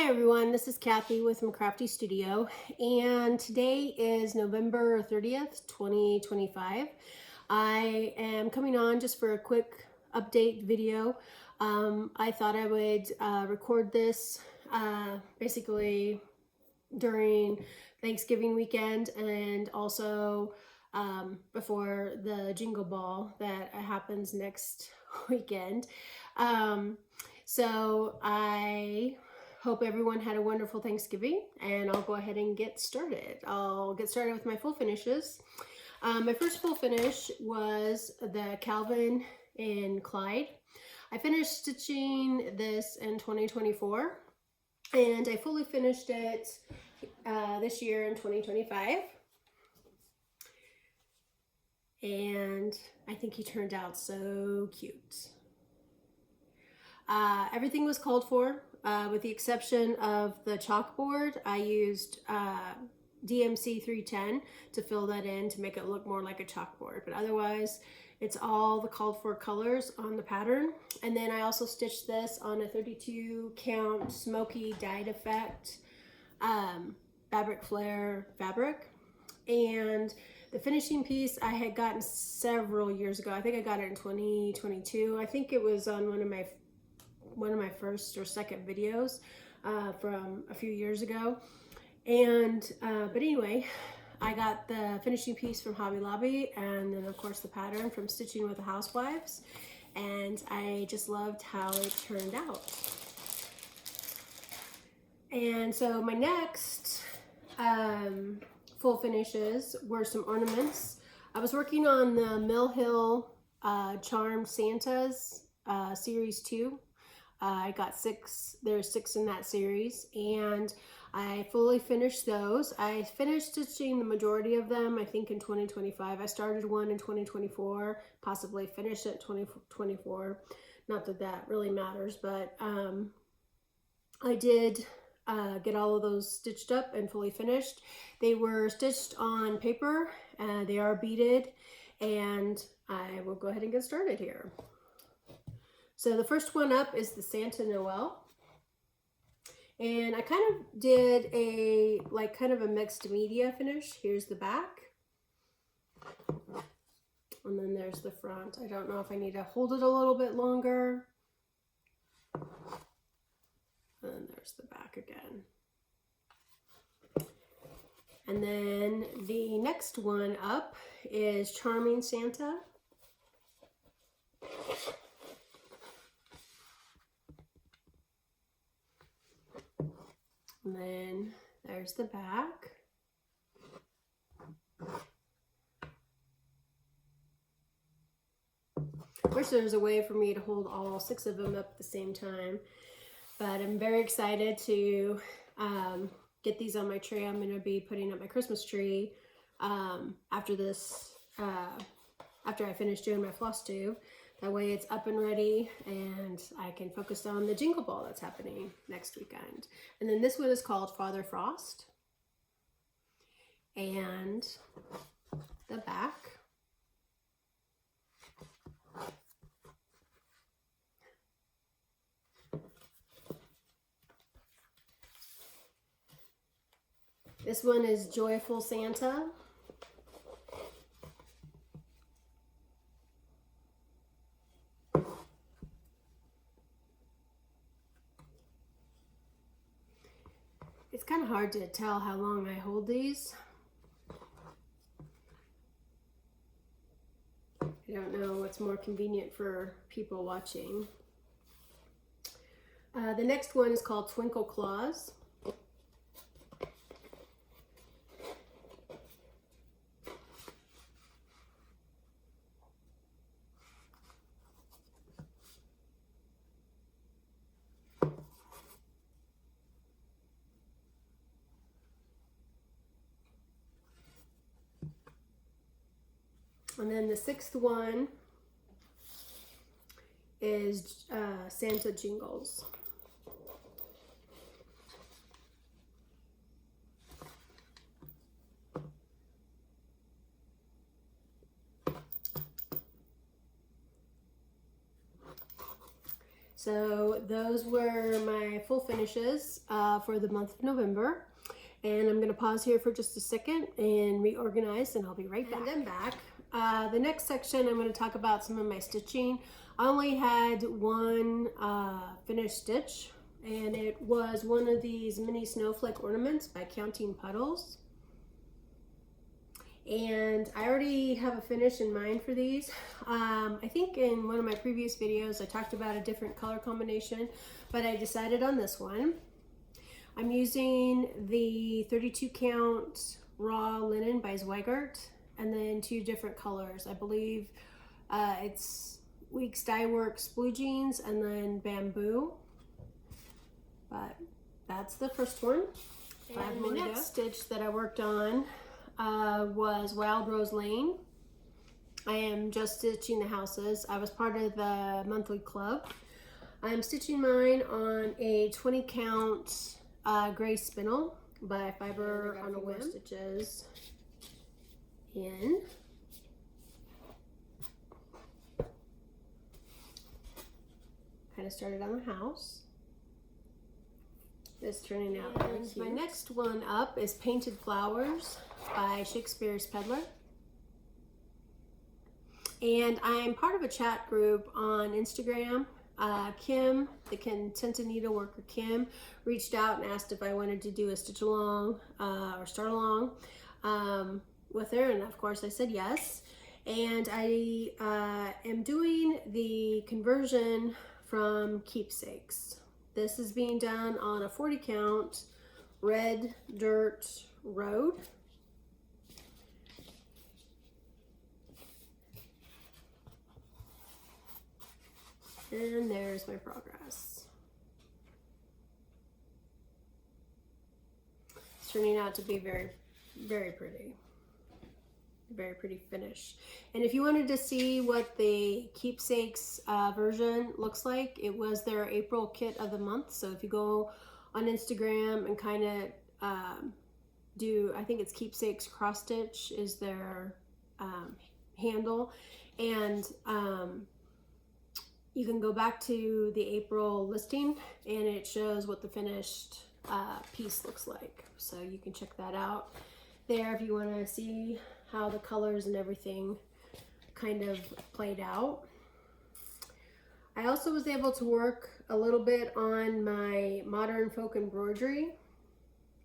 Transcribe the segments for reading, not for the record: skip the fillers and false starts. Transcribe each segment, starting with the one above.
Hi everyone, this is Kathy with McCrafty Studio, and today is November 30th, 2025. I am coming on just for a quick update video. I thought I would record this basically during Thanksgiving weekend and also before the Jingle Ball that happens next weekend. So I hope everyone had a wonderful Thanksgiving, and I'll go ahead and get started. I'll get started with my full finishes. My first full finish was the Calvin and Clyde. I finished stitching this in 2024, and I fully finished it this year in 2025. And I think he turned out so cute. Everything was called for, with the exception of the chalkboard. I used DMC 310 to fill that in to make it look more like a chalkboard, but otherwise it's all the called for colors on the pattern. And then I also stitched this on a 32 count smoky dyed effect fabric flare fabric. And the finishing piece I had gotten several years ago. I think I got it in 2022. I think it was on one of my first or second videos from a few years ago. And but anyway, I got the finishing piece from Hobby Lobby, and then of course the pattern from Stitching with the Housewives, and I just loved how it turned out. And so my next full finishes were some ornaments. I was working on the Mill Hill Charmed Santas series 2. I got 6, there's 6 in that series, and I fully finished those. I finished stitching the majority of them, I think in 2025. I started one in 2024, possibly finished it in 2024. Not that that really matters, but I did get all of those stitched up and fully finished. They were stitched on paper, they are beaded, and I will go ahead and get started here. So the first one up is the Santa Noel. And I kind of did a, kind of a mixed media finish. Here's the back. And then there's the front. I don't know if I need to hold it a little bit longer. And then there's the back again. And then the next one up is Charming Santa. And then there's the back. I wish there was a way for me to hold all 6 of them up at the same time, but I'm very excited to get these on my tree. I'm going to be putting up my Christmas tree after this, after I finish doing my FlossTube. That way it's up and ready, and I can focus on the Jingle Ball that's happening next weekend. And then this one is called Father Frost. And the back. This one is Joyful Santa. It's kind of hard to tell how long I hold these. I don't know what's more convenient for people watching. The next one is called Twinkle Claus. And then the 6th one is Santa Jingles. So those were my full finishes for the month of November. And I'm gonna pause here for just a second and reorganize, and I'll be right back. And I'm back. The next section, I'm gonna talk about some of my stitching. I only had one finished stitch, and it was one of these mini snowflake ornaments by Counting Puddles. And I already have a finish in mind for these. I think in one of my previous videos I talked about a different color combination, but I decided on this one. I'm using the 32 count raw linen by Zweigart, and then 2 different colors. I believe it's Weeks Dye Works Blue Jeans and then Bamboo. But that's the first one. And the next stitch that I worked on was Wild Rose Lane. I am just stitching the houses. I was part of the monthly club. I'm stitching mine on a 20 count gray spindle by Fiber on a Whim. Stitches in. Kind of started on the house. It's turning out really cute. My next one up is Painted Flowers by Shakespeare's Peddler. And I'm part of a chat group on Instagram. Kim, the Contented Needle Worker Kim, reached out and asked if I wanted to do a stitch along or start along with her, and of course I said yes. And I am doing the conversion from Keepsakes. This is being done on a 40 count red dirt road. And there's my progress. It's turning out to be very, very pretty. Very pretty finish. And if you wanted to see what the Keepsakes version looks like, it was their April kit of the month. So if you go on Instagram and kind of do, I think it's Keepsakes Cross Stitch is their handle, and you can go back to the April listing and it shows what the finished piece looks like. So you can check that out there if you want to see how the colors and everything kind of played out. I also was able to work a little bit on my modern folk embroidery.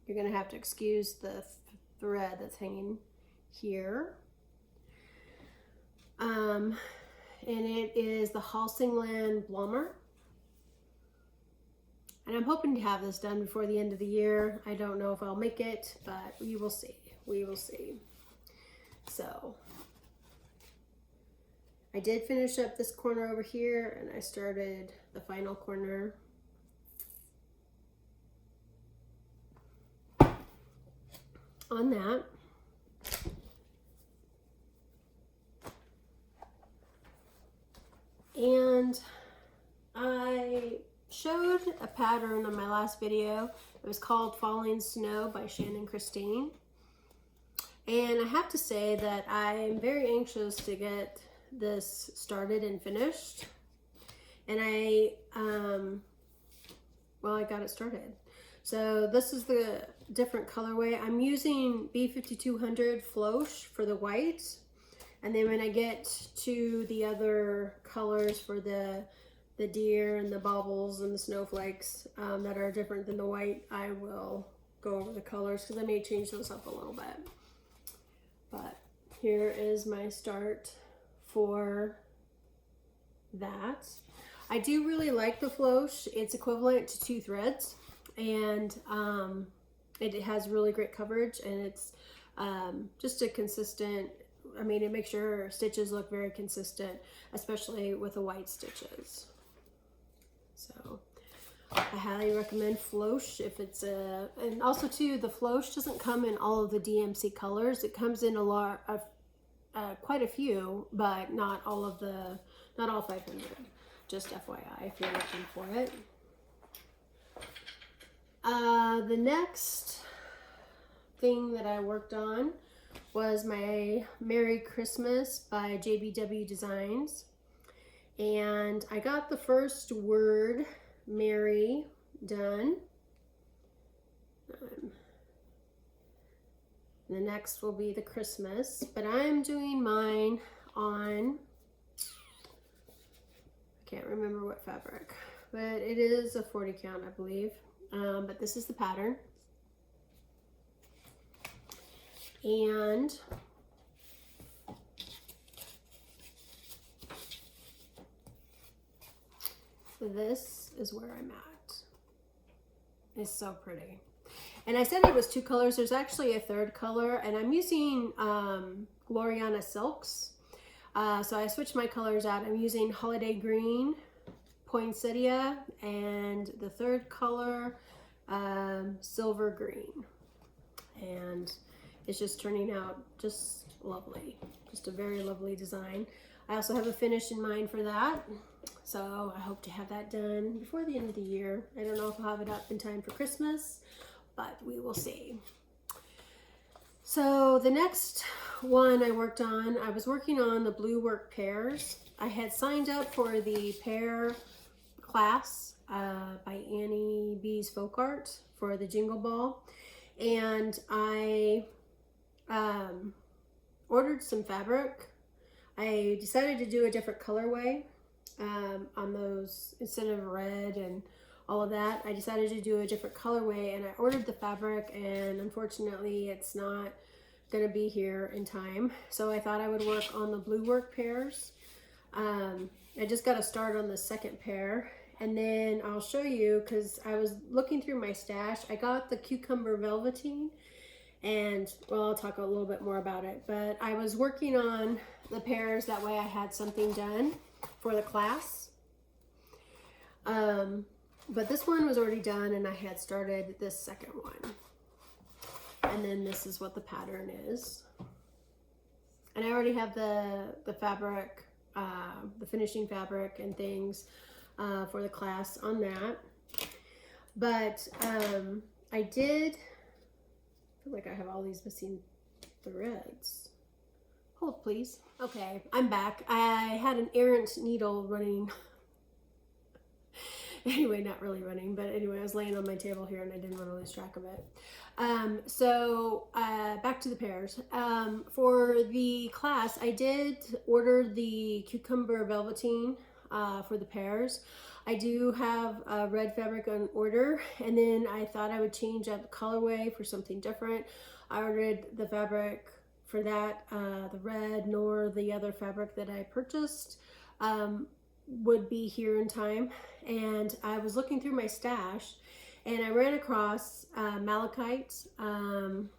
You're gonna have to excuse the thread that's hanging here. And it is the Halsingland Blommor. And I'm hoping to have this done before the end of the year. I don't know if I'll make it, but we will see. We will see. So I did finish up this corner over here, and I started the final corner. On that. And I showed a pattern on my last video. It was called Falling Snow by Shannon Christine. And I have to say that I'm very anxious to get this started and finished. And I got it started. So this is the different colorway. I'm using B5200 Floche for the white. And then when I get to the other colors for the deer and the baubles and the snowflakes that are different than the white, I will go over the colors because I may change those up a little bit. But here is my start for that. I do really like the Floche. It's equivalent to 2 threads, and it has really great coverage, and it's just a consistent, I mean, it makes your stitches look very consistent, especially with the white stitches. So I highly recommend Floche if it's a, and also too, the Floche doesn't come in all of the DMC colors. It comes in a lot of, quite a few, but not all of the, not all 500. Just FYI if you're looking for it. The next thing that I worked on was my Merry Christmas by JBW Designs. And I got the first word, Mary, done. The next will be the Christmas, but I'm doing mine on, I can't remember what fabric, but it is a 40 count, I believe. But this is the pattern. And this is where I'm at. It's so pretty. And I said it was 2 colors. There's actually a 3rd color, and I'm using Gloriana Silks. So I switched my colors out. I'm using Holiday Green, Poinsettia, and the 3rd color, Silver Green. And it's just turning out just lovely. Just a very lovely design. I also have a finish in mind for that. So I hope to have that done before the end of the year. I don't know if I'll have it up in time for Christmas, but we will see. So the next one I worked on, I was working on the Bluework Pears. I had signed up for the pear class by Annie Beez Folk Art for the Jingle Ball. And I ordered some fabric. I decided to do a different colorway on those. Instead of red and all of that, I decided to do a different colorway, and I ordered the fabric, and unfortunately it's not going to be here in time. So I thought I would work on the Bluework Pears. I just got to start on the 2nd pair, and then I'll show you, because I was looking through my stash. I got the Cucumber Velveteen, and well, I'll talk a little bit more about it, but I was working on the pears, that way I had something done for the class. But this one was already done, and I had started this 2nd one. And then this is what the pattern is. And I already have the fabric, the finishing fabric and things for the class on that. But I feel like I have all these missing threads. Hold, please. Okay, I'm back. I had an errant needle running. Anyway, not really running, but anyway, I was laying on my table here and I didn't want to lose track of it. Back to the pears. For the class, I did order the Cucumber Velveteen for the pears. I do have red fabric on order, and then I thought I would change up the colorway for something different. I ordered the fabric for that, the red, nor the other fabric that I purchased would be here in time. And I was looking through my stash, and I ran across malachite, and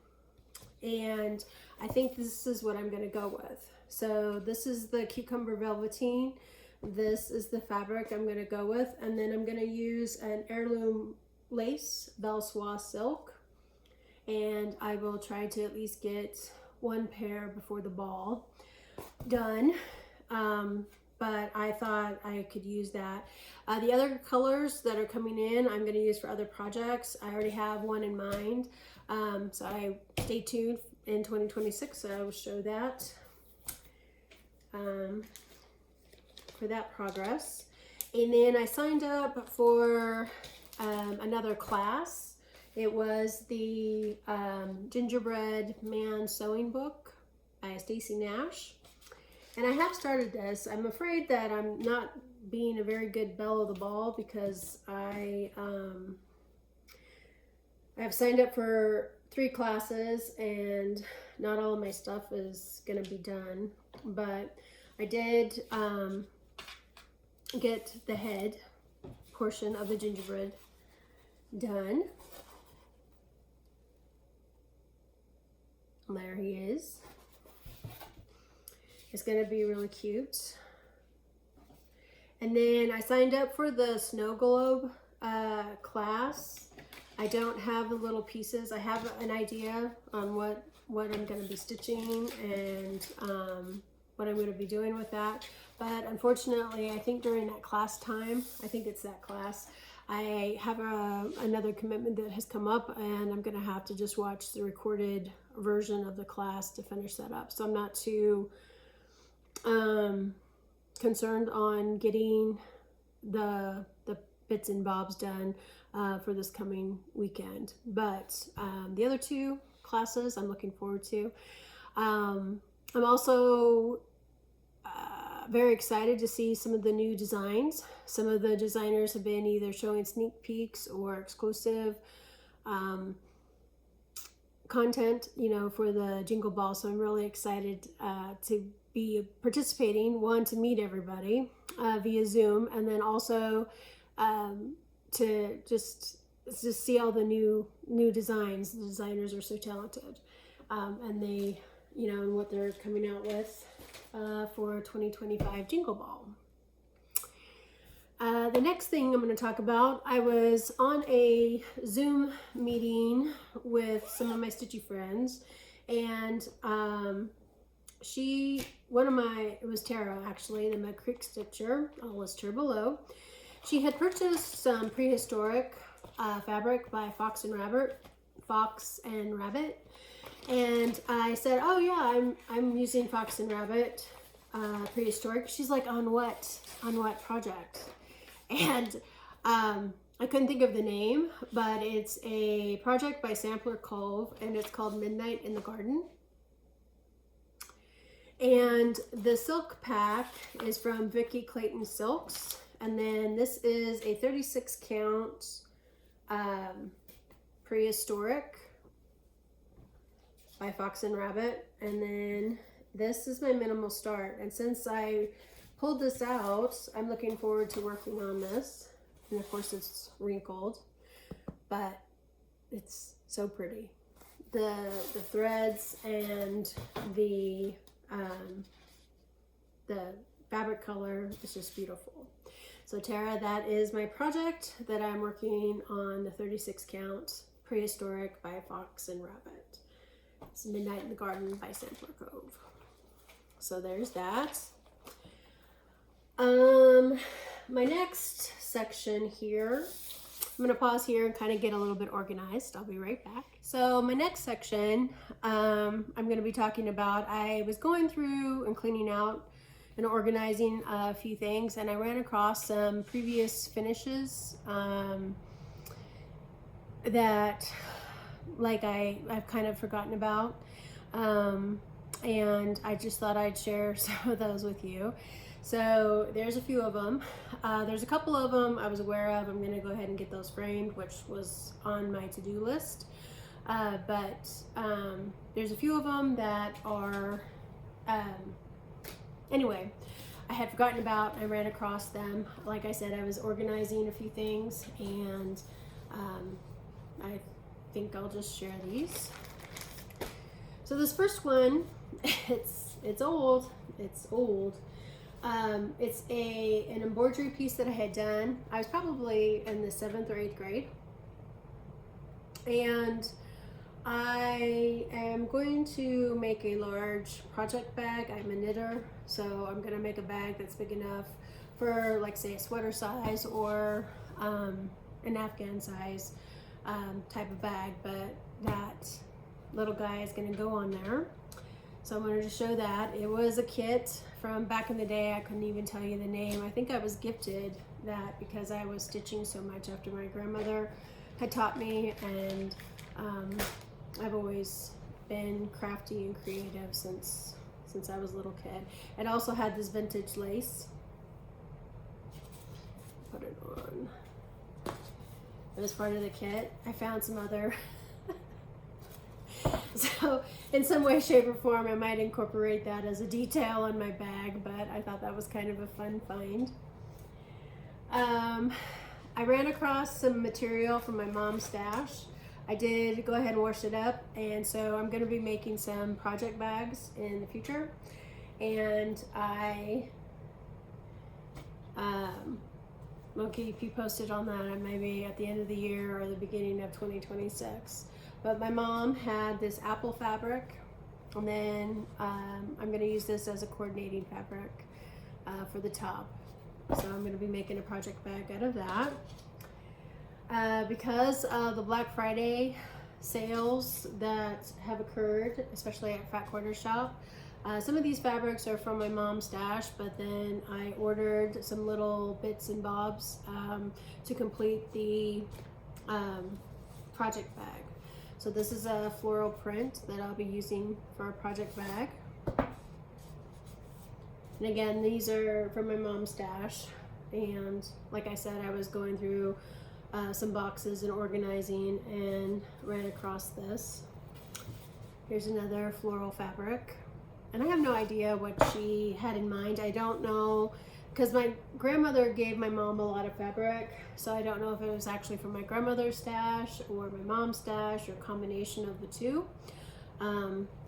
I think this is what I'm going to go with. So this is the Cucumber Velveteen. This is the fabric I'm going to go with, and then I'm going to use an heirloom lace, Belle Soie silk, and I will try to at least get 1 pair before the ball done. But I thought I could use that. The other colors that are coming in, I'm going to use for other projects. I already have one in mind. So stay tuned in 2026. I will show that for that progress. And then I signed up for another class. It was the Gingerbread Man Sewing Book by Stacy Nash. And I have started this. I'm afraid that I'm not being a very good belle of the ball, because I have signed up for 3 classes and not all of my stuff is going to be done. But I did get the head portion of the gingerbread done. There he is. It's going to be really cute. And then I signed up for the snow globe class. I don't have the little pieces. I have an idea on what I'm going to be stitching and what I'm going to be doing with that. But unfortunately, I think during that class time, I think it's that class, I have another commitment that has come up, and I'm going to have to just watch the recorded version of the class to finish that up. So I'm not too concerned on getting the bits and bobs done for this coming weekend. But the other two classes I'm looking forward to. I'm also very excited to see some of the new designs. Some of the designers have been either showing sneak peeks or exclusive content, you know, for the Jingle Ball. So I'm really excited to be participating, one, to meet everybody via Zoom, and then also to just see all the new designs. The designers are so talented, and they, you know, and what they're coming out with for 2025 Jingle Ball. The next thing I'm going to talk about, I was on a Zoom meeting with some of my stitchy friends, and it was Tara actually, the Mud Creek Stitcher. I'll list her below. She had purchased some prehistoric fabric by Fox and Rabbit, and I said, "Oh yeah, I'm using Fox and Rabbit prehistoric." She's like, "On what project?" And I couldn't think of the name, but it's a project by Sampler Cove, and it's called Midnight in the Garden. And the silk pack is from Vicki Clayton Silks, and then this is a 36 count prehistoric by Fox and Rabbit, and then this is my minimal start. And since I pulled this out, I'm looking forward to working on this. And of course it's wrinkled, but it's so pretty. The threads and the fabric color is just beautiful. So Tara, that is my project that I'm working on, the 36 count prehistoric by Fox and Rabbit. It's Midnight in the Garden by Sampler Cove. So there's that. My next section here, I'm going to pause here and kind of get a little bit organized. I'll be right back. So my next section, I'm going to be talking about, I was going through and cleaning out and organizing a few things, and I ran across some previous finishes that like I've kind of forgotten about, and I just thought I'd share some of those with you. So there's a few of them. There's a couple of them I was aware of. I'm going to go ahead and get those framed, which was on my to-do list. But there's a few of them that are, anyway, I had forgotten about. I ran across them. Like I said, I was organizing a few things, and I think I'll just share these. So this first one, it's old. It's old. It's an embroidery piece that I had done. I was probably in the 7th or 8th grade, and I am going to make a large project bag. I'm a knitter, so I'm going to make a bag that's big enough for, like, say, a sweater size or an Afghan size type of bag, but that little guy is going to go on there. So I'm going to show that. It was a kit from back in the day. I couldn't even tell you the name. I think I was gifted that because I was stitching so much after my grandmother had taught me, and I've always been crafty and creative since I was a little kid. It also had this vintage lace. Put it on. It was part of the kit. I found some other so in some way, shape, or form, I might incorporate that as a detail on my bag, but I thought that was kind of a fun find. I ran across some material from my mom's stash. I did go ahead and wash it up, and so I'm going to be making some project bags in the future, and I'll keep you posted on that, maybe at the end of the year or the beginning of 2026. But my mom had this apple fabric, and then I'm going to use this as a coordinating fabric for the top. So I'm going to be making a project bag out of that. Because of the Black Friday sales that have occurred, especially at Fat Quarter Shop, Some of these fabrics are from my mom's stash, but then I ordered some little bits and bobs to complete the project bag. So this is a floral print that I'll be using for a project bag. And again, these are from my mom's stash. And like I said, I was going through some boxes and organizing and ran across this. Here's another floral fabric. And I have no idea what she had in mind. I don't know, because my grandmother gave my mom a lot of fabric, so I don't know if it was actually from my grandmother's stash or my mom's stash or a combination of the two.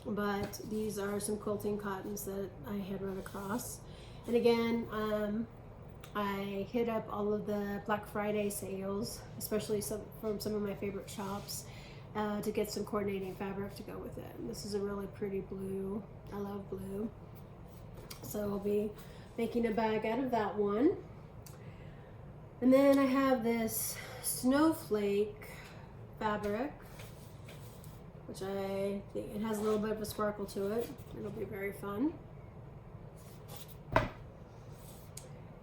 But these are some quilting cottons that I had run across. And again, I hit up all of the Black Friday sales, especially from some of my favorite shops, to get some coordinating fabric to go with it. And this is a really pretty blue. I love blue. So I'll be making a bag out of that one. And then I have this Snowflake fabric, which I think it has a little bit of a sparkle to it. It'll be very fun.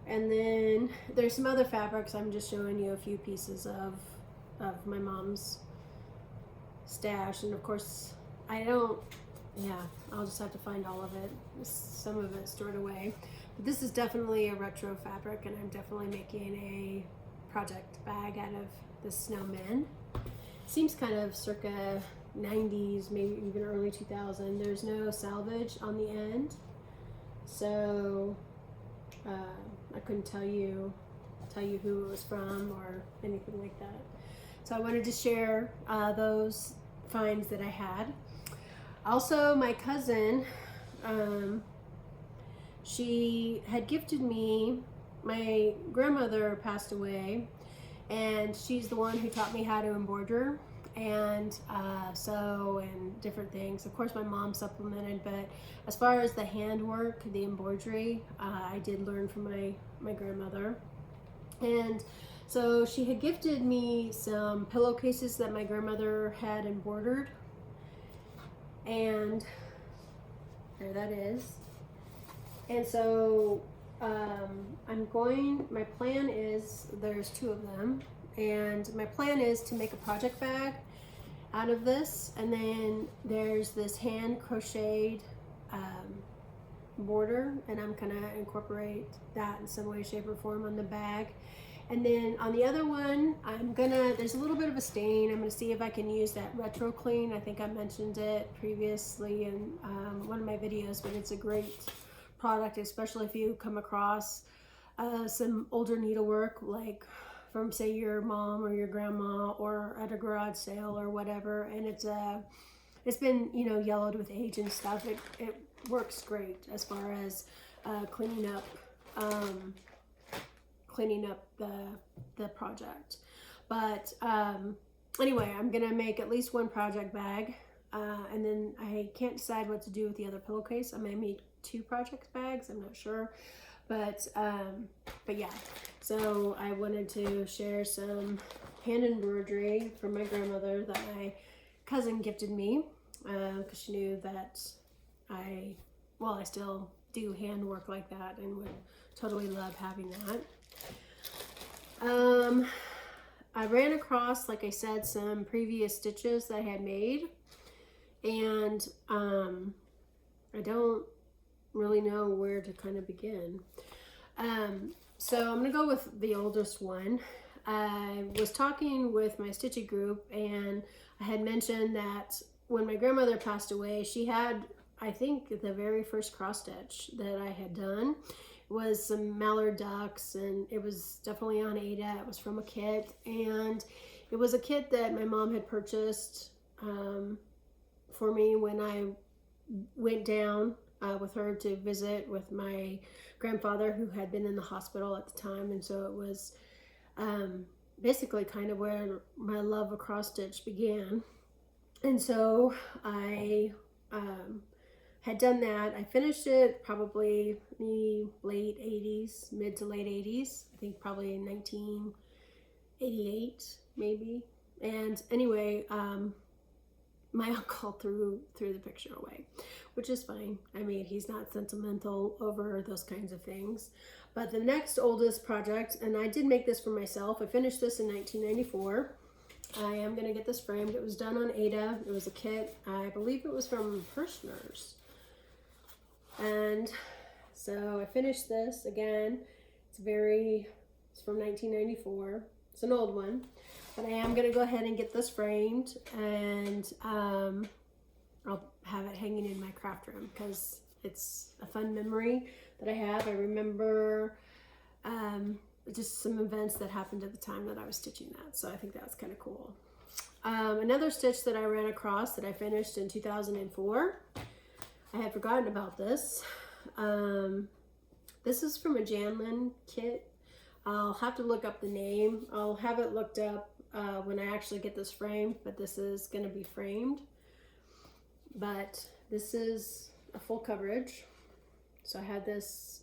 And then there's some other fabrics. I'm just showing you a few pieces of my mom's stash. And of course, I'll just have to find all of it. Some of it stored away. But this is definitely a retro fabric, and I'm definitely making a project bag out of the snowman. Seems kind of circa 90s, maybe even early 2000. There's no salvage on the end. So I couldn't tell you who it was from or anything like that. So I wanted to share those finds that I had. Also, my cousin, she had gifted me, my grandmother passed away, and she's the one who taught me how to embroider and sew and different things. Of course, my mom supplemented, but as far as the handwork, the embroidery, I did learn from my grandmother. And so she had gifted me some pillowcases that my grandmother had embroidered. And there that is. And so my plan is, there's two of them, and my plan is to make a project bag out of this. And then there's this hand crocheted border, and I'm gonna incorporate that in some way, shape, or form on the bag. And then on the other one, there's a little bit of a stain. I'm gonna see if I can use that retro clean. I think I mentioned it previously in one of my videos, but it's a great product, especially if you come across some older needlework, like from say your mom or your grandma, or at a garage sale or whatever, and it's been yellowed with age and stuff. It works great as far as cleaning up the project. But anyway, I'm gonna make at least one project bag, and then I can't decide what to do with the other pillowcase. I may make 2 project bags, I'm not sure, but yeah. So I wanted to share some hand embroidery from my grandmother that my cousin gifted me, because she knew that I still do handwork like that and would totally love having that. I ran across, like I said, some previous stitches that I had made, and I don't really know where to kind of begin. So I'm gonna go with the oldest one. I was talking with my stitching group, and I had mentioned that when my grandmother passed away, she had, I think, the very first cross stitch that I had done was some mallard ducks, and it was definitely on Ada. It was from a kit, and it was a kit that my mom had purchased for me when I went down with her to visit with my grandfather, who had been in the hospital at the time. And so it was basically kind of where my love of cross stitch began. And so I had done that. I finished it probably the late 80s, mid to late 80s. I think probably in 1988 maybe. And anyway, my uncle threw the picture away, which is fine. I mean, he's not sentimental over those kinds of things. But the next oldest project, and I did make this for myself. I finished this in 1994. I am going to get this framed. It was done on Ada. It was a kit. I believe it was from Hirschner's. And so I finished this again. It's from 1994. It's an old one. But I am going to go ahead and get this framed, and I'll have it hanging in my craft room because it's a fun memory that I have. I remember just some events that happened at the time that I was stitching that, so I think that's kind of cool. Another stitch that I ran across that I finished in 2004, I had forgotten about this. This is from a Janlin kit. I'll have to look up the name. I'll have it looked up when I actually get this framed, but this is going to be framed. But this is a full coverage. So I had this,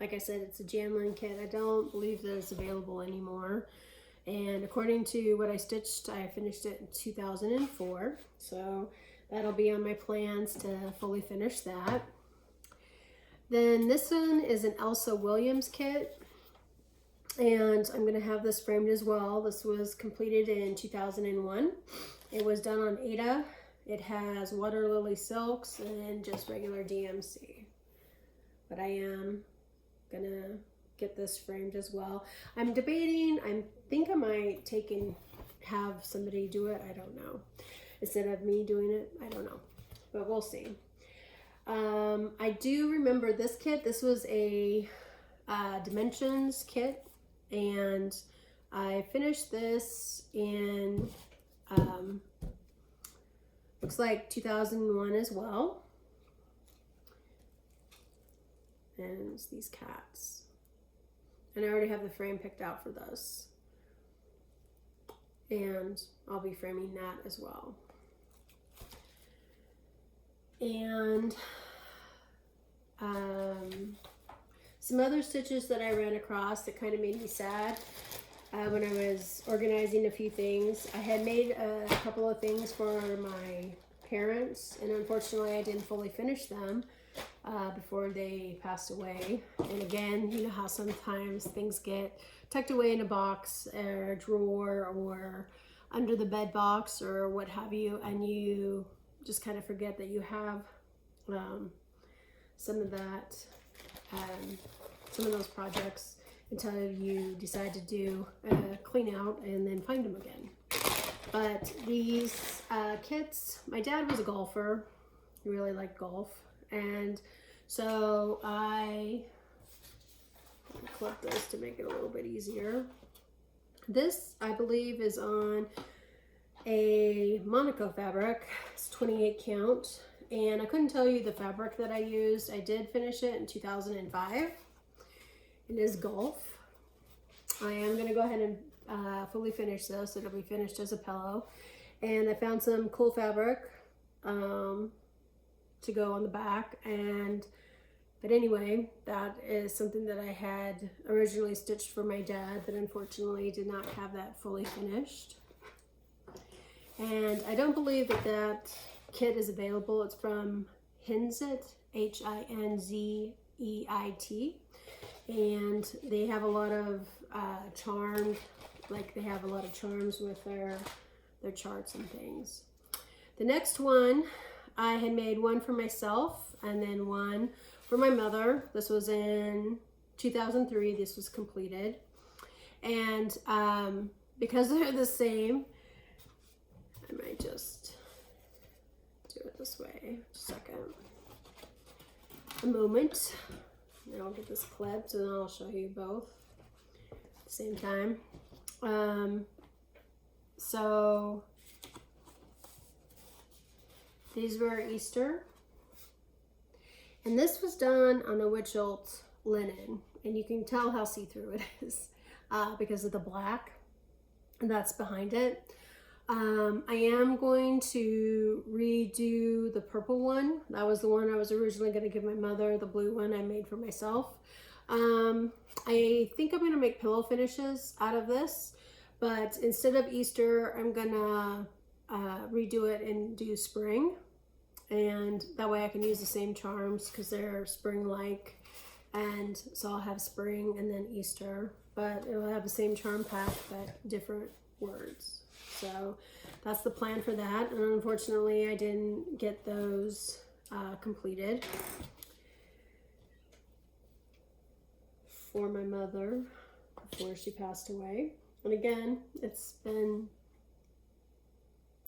like I said, it's a Janlin kit. I don't believe that it's available anymore. And according to what I stitched, I finished it in 2004. So that'll be on my plans to fully finish that. Then this one is an Elsa Williams kit. And I'm going to have this framed as well. This was completed in 2001. It was done on Ada. It has water lily silks and just regular DMC. But I am going to get this framed as well. I'm debating, I think I might take and have somebody do it. I don't know. Instead of me doing it, I don't know. But we'll see. I do remember this kit. This was a Dimensions kit. And I finished this in, looks like 2001 as well. And it's these cats. And I already have the frame picked out for this. And I'll be framing that as well. And some other stitches that I ran across that kind of made me sad when I was organizing a few things. I had made a couple of things for my parents, and unfortunately I didn't fully finish them before they passed away. And again, you know how sometimes things get tucked away in a box or a drawer or under the bed box or what have you, and you just kind of forget that you have some of that, some of those projects until you decide to do a clean out and then find them again. But these kits, my dad was a golfer. He really liked golf. And so I clip this to make it a little bit easier. This, I believe, is on a Monaco fabric. It's 28 count. And I couldn't tell you the fabric that I used. I did finish it in 2005. It is Golf. I am going to go ahead and fully finish this. It'll be finished as a pillow. And I found some cool fabric to go on the back. But anyway, that is something that I had originally stitched for my dad, but unfortunately did not have that fully finished. And I don't believe that that kit is available. It's from Hinzit, Hinzeit, and they have a lot of charmed, like they have a lot of charms with their charts and things. The next one, I had made one for myself and then one for my mother. This was in 2003. This was completed, and because they're the same, I might just do it this way. Just a second. A moment. Now I'll get this clipped and I'll show you both at the same time. So these were Easter. And this was done on a Witchelt linen. And you can tell how see-through it is because of the black that's behind it. I am going to redo the purple one. That was the one I was originally going to give my mother. The blue one I made for myself. I think I'm going to make pillow finishes out of this, but instead of Easter, I'm going to redo it and do spring. And that way I can use the same charms because they're spring-like. And so I'll have spring and then Easter, but it'll have the same charm pack, but different words. So that's the plan for that. And unfortunately, I didn't get those completed for my mother before she passed away. And again, it's been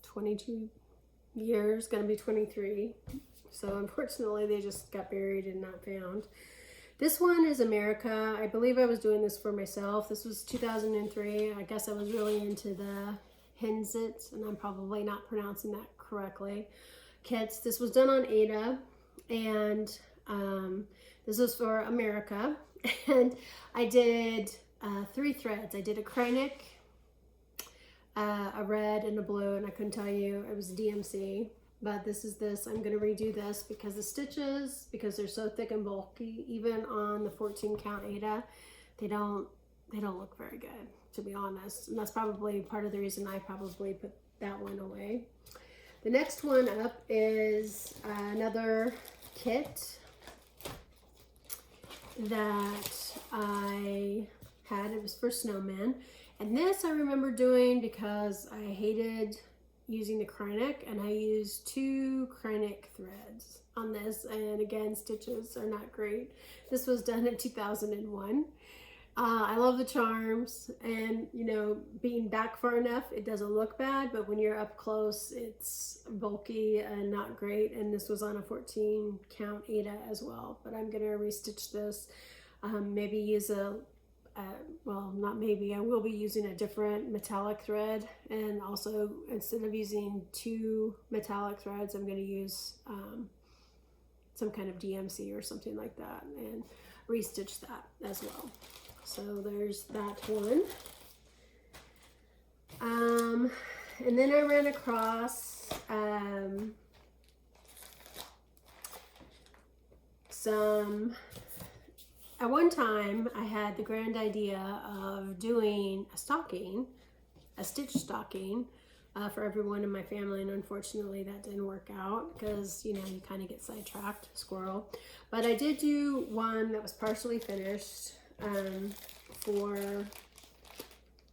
22 years, gonna be 23. So unfortunately, they just got buried and not found. This one is America. I believe I was doing this for myself. This was 2003. I guess I was really into the Hensits, and I'm probably not pronouncing that correctly, kits. This was done on Ada, and this was for America. And I did 3 threads. I did a Kreinik, a red, and a blue, and I couldn't tell you, it was DMC. But this is this. I'm going to redo this because the stitches, because they're so thick and bulky, even on the 14 count Ada, they don't look very good, to be honest. And that's probably part of the reason I probably put that one away. The next one up is another kit that I had. It was for snowmen. And this I remember doing because I hated using the Kreinik, and I used 2 Kreinik threads on this, and again, stitches are not great. This was done in 2001. I love the charms, and you know, being back far enough, it doesn't look bad, but when you're up close, it's bulky and not great. And this was on a 14 count Ada as well, but I'm gonna restitch this, maybe use well, not maybe, I will be using a different metallic thread, and also instead of using 2 metallic threads, I'm going to use some kind of DMC or something like that and restitch that as well. So there's that one. And then I ran across at one time, I had the grand idea of doing a stocking, a stitch stocking for everyone in my family, and unfortunately that didn't work out because, you know, you kind of get sidetracked, squirrel. But I did do one that was partially finished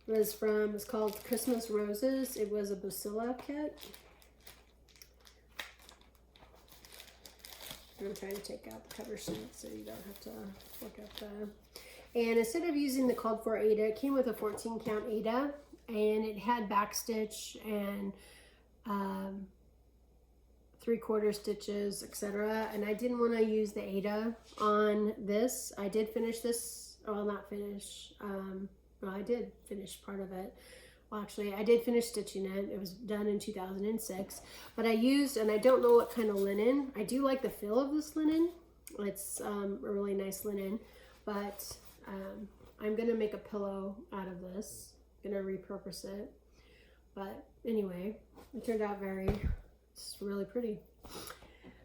it's called Christmas Roses. It was a Bacilla kit. I'm trying to take out the cover sheet so you don't have to look at the... And instead of using the called for Ada, it came with a 14 count Ada, and it had backstitch and 3/4 stitches, etc. And I didn't want to use the Ada on this. I did finish this, well, not finish, well, I did finish part of it. Well, actually, I did finish stitching it. It was done in 2006. But I used, and I don't know what kind of linen. I do like the feel of this linen. It's a really nice linen. But I'm going to make a pillow out of this. I'm going to repurpose it. But anyway, it turned out it's really pretty.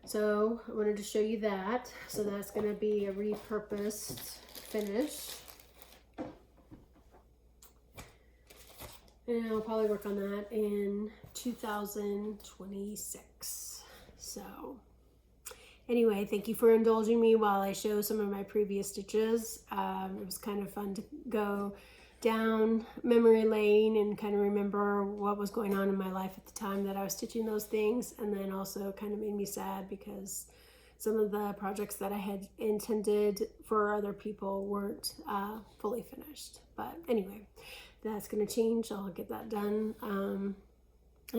So I wanted to show you that. So that's going to be a repurposed finish. And I'll probably work on that in 2026. So anyway, thank you for indulging me while I show some of my previous stitches. It was kind of fun to go down memory lane and kind of remember what was going on in my life at the time that I was stitching those things. And then also kind of made me sad because some of the projects that I had intended for other people weren't fully finished. But anyway, that's going to change. I'll get that done and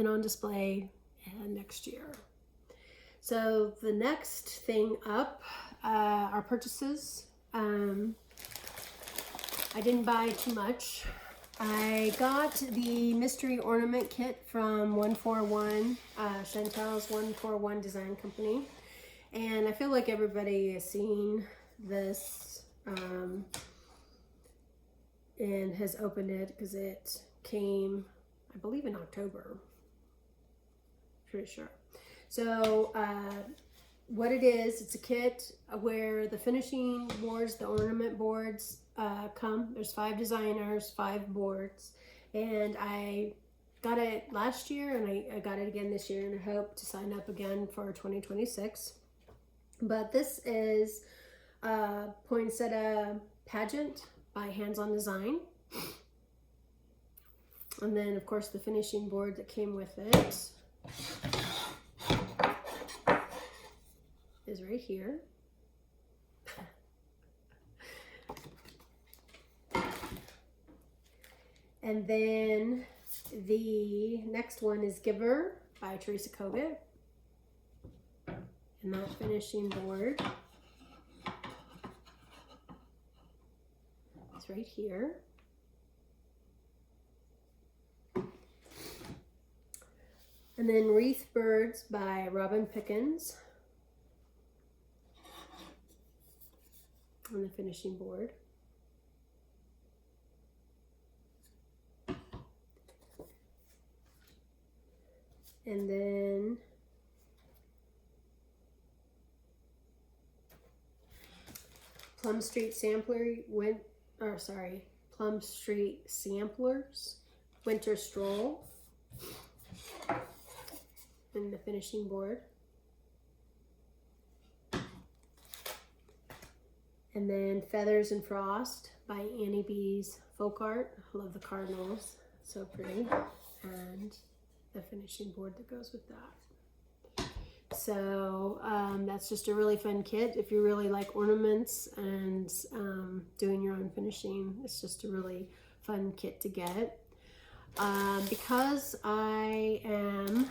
on display next year. So the next thing up are purchases. I didn't buy too much. I got the mystery ornament kit from 141, Chantal's 141 Design Company. And I feel like everybody has seen this and has opened it because it came, I believe, in October. Pretty sure. So what it is, it's a kit where the finishing boards, the ornament boards come. There's 5 designers, 5 boards, and I got it last year, and I got it again this year, and I hope to sign up again for 2026. But this is a poinsettia pageant by Hands On Design. And then, of course, the finishing board that came with it is right here. And then the next one is Giver by Teresa Cove. And that finishing board is right here. And then Wreath Birds by Robin Pickens on the finishing board. And then Plum Street Samplers Winter Stroll in the finishing board. And then Feathers and Frost by Annie Beez Folk Art. I love the cardinals, so pretty. And the finishing board that goes with that. So that's just a really fun kit. If you really like ornaments and doing your own finishing, it's just a really fun kit to get. Because I am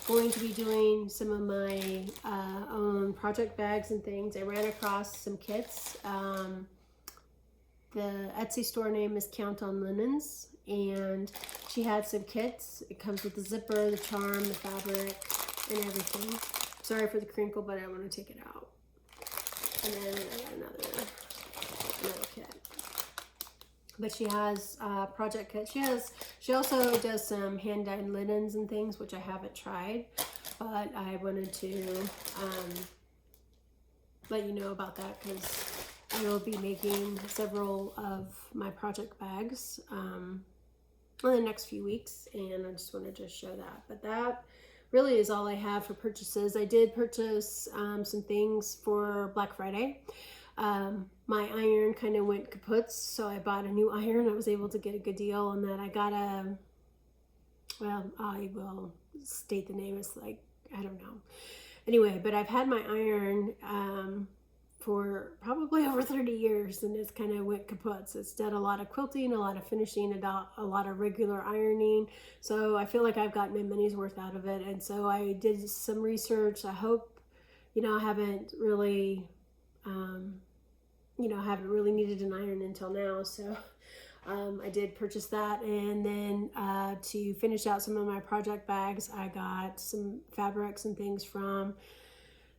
going to be doing some of my own project bags and things, I ran across some kits. The Etsy store name is Count on Linens, and she had some kits. It comes with the zipper, the charm, the fabric, and everything. Sorry for the crinkle, but I want to take it out. And then I got another kit. But she has project kits. She also does some hand-dyed linens and things, which I haven't tried, but I wanted to let you know about that because I will be making several of my project bags in the next few weeks, and I just wanted to show that. But that really is all I have for purchases. I did purchase some things for Black Friday. My iron kind of went kaput, so I bought a new iron. I was able to get a good deal on that. I got well, I will state the name. It's like, I don't know. Anyway, but I've had my iron for probably over 30 years, and it's kind of went kaput. So it's done a lot of quilting, a lot of finishing, a lot of regular ironing. So I feel like I've gotten my money's worth out of it. And so I did some research. I hope, I haven't really, haven't really needed an iron until now. So I did purchase that. And then to finish out some of my project bags, I got some fabrics and things from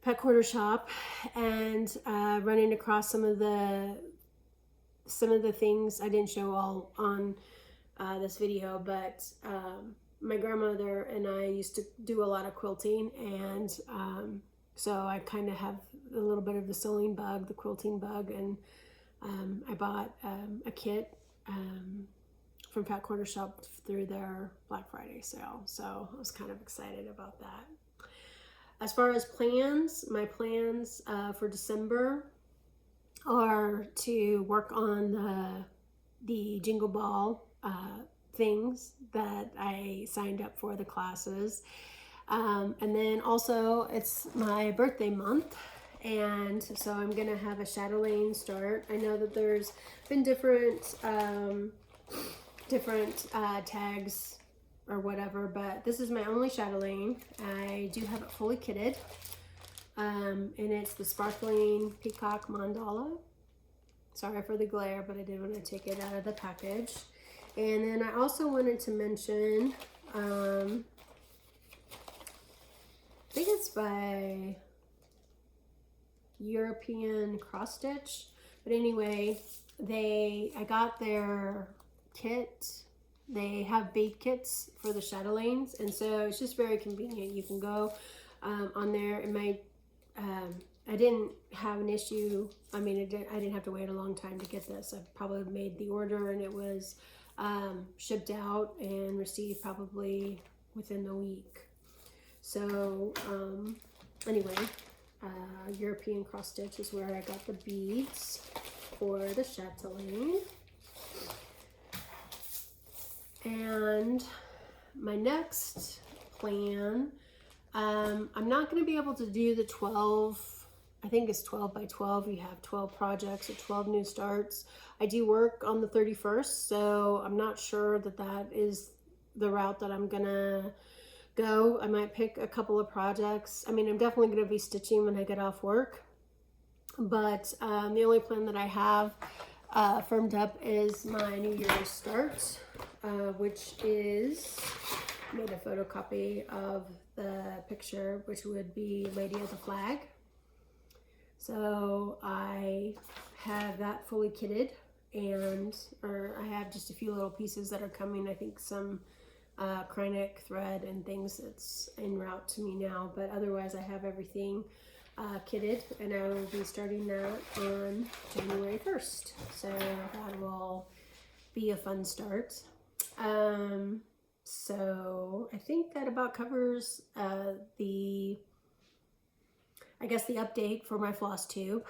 Pet Quarter Shop, and running across some of the things I didn't show all on this video, but my grandmother and I used to do a lot of quilting, and so I kind of have a little bit of the sewing bug, the quilting bug, and I bought a kit from Pet Quarter Shop through their Black Friday sale, so I was kind of excited about that. As far as plans, my plans for December are to work on the Jingle Ball things that I signed up for, the classes. And then also it's my birthday month, and so I'm gonna have a chatelaine start. I know that there's been different tags or whatever, but this is my only chatelaine. I do have it fully kitted, and it's the Sparkling Peacock Mandala. Sorry for the glare, but I did want to take it out of the package. And then I also wanted to mention, I think it's by European Cross Stitch, but anyway, I got their kit. They have bait kits for the chatelaines, and so it's just very convenient. You can go on there. It might, I didn't have an issue. I mean, I didn't have to wait a long time to get this. I probably made the order, and it was shipped out and received probably within the week. So anyway, European cross stitch is where I got the beads for the chatelaine. And my next plan, I'm not going to be able to do the 12, I think it's 12 by 12. You have 12 projects or 12 new starts. I do work on the 31st, so I'm not sure that that is the route that I'm going to go. I might pick a couple of projects. I mean, I'm definitely going to be stitching when I get off work, but the only plan that I have firmed up is my New Year's start, which is, I made a photocopy of the picture, which would be Lady of the Flag. So I have that fully kitted, and I have just a few little pieces that are coming. I think some Krynic thread and things that's en route to me now, but otherwise I have everything kitted, and I will be starting that on January 1st. So that will be a fun start. So I think that about covers the update for my FlossTube.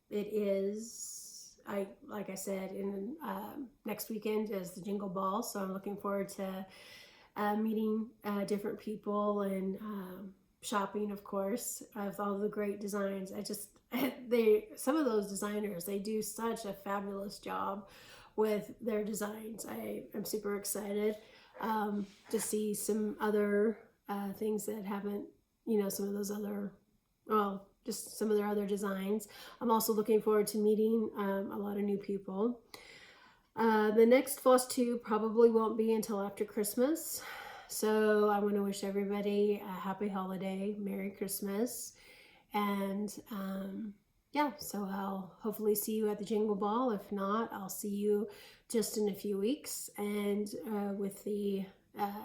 It is, like I said, in next weekend is the Jingle Ball, so I'm looking forward to meeting different people and shopping, of course, of all the great designs. Some of those designers, they do such a fabulous job with their designs. I am super excited to see some other things that haven't, some of those other, well, just some of their other designs. I'm also looking forward to meeting a lot of new people. The next FlossTube probably won't be until after Christmas. So I want to wish everybody a happy holiday, Merry Christmas. And yeah, so I'll hopefully see you at the Jingle Ball. If not, I'll see you just in a few weeks, and with the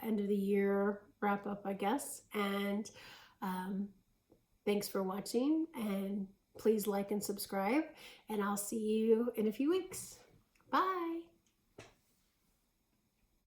end of the year wrap up, I guess. And thanks for watching, and please like and subscribe, and I'll see you in a few weeks. Bye.